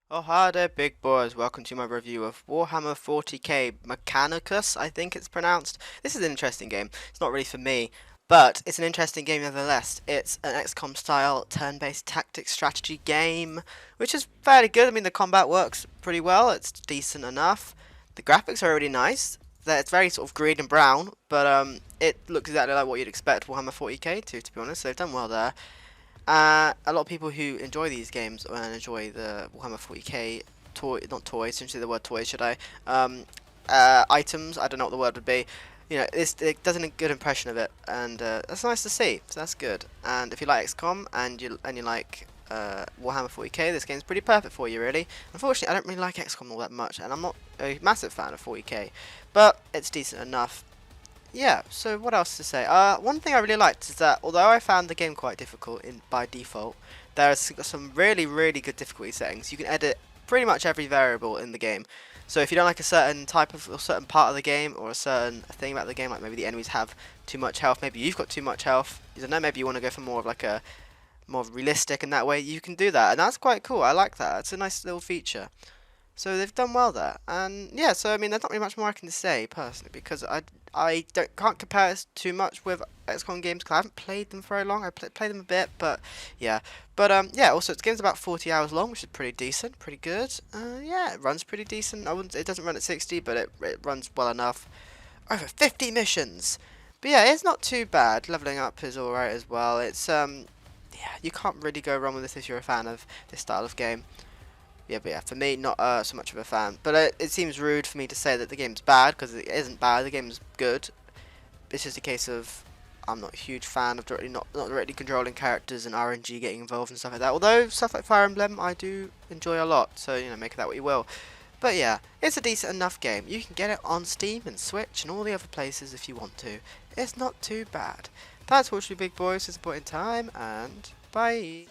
Oh hi there big boys, welcome to my review of Warhammer 40k Mechanicus, I think it's pronounced. This is an interesting game, it's not really for me, but it's an interesting game nevertheless. It's an XCOM style turn-based tactics strategy game, which is fairly good. I mean the combat works pretty well, it's decent enough. The graphics are really nice, it's very sort of green and brown, but it looks exactly like what you'd expect Warhammer 40k to be honest, so they've done well there. A lot of people who enjoy these games and enjoy the Warhammer 40k not toys, essentially the word toys, should I? Items, I don't know what the word would be. You know, it does a good impression of it, and that's nice to see. So that's good. And if you like XCOM and you like Warhammer 40k, this game's pretty perfect for you, really. Unfortunately, I don't really like XCOM all that much, and I'm not a massive fan of 40k, but it's decent enough. Yeah, so what else to say? One thing I really liked is that although I found the game quite difficult by default, there's some really good difficulty settings. You can edit pretty much every variable in the game. So if you don't like a certain type of or certain part of the game or a certain thing about the game, like maybe the enemies have too much health, maybe you've got too much health, I don't know, maybe you want to go for more of like a more realistic in that way, you can do that, and that's quite cool. I like that. It's a nice little feature. So they've done well there, and yeah. So I mean, there's not really much more I can say personally because I can't compare it too much with XCOM games because I haven't played them for very long. I played them a bit, but yeah. But yeah. Also, the game's about 40 hours long, which is pretty decent, pretty good. Yeah, it runs pretty decent. I wouldn't. It doesn't run at 60, but it runs well enough. Over 50 missions. But yeah, it's not too bad. Leveling up is alright as well. It's yeah, you can't really go wrong with this if you're a fan of this style of game. Yeah, but yeah, for me, not so much of a fan. But it seems rude for me to say that the game's bad, because it isn't bad, the game's good. It's just a case of I'm not a huge fan of not directly controlling characters and RNG getting involved and stuff like that. Although, stuff like Fire Emblem, I do enjoy a lot, so, you know, make of that what you will. But yeah, it's a decent enough game. You can get it on Steam and Switch and all the other places if you want to. It's not too bad. Thanks for watching, big boys. It's a point in time, and bye.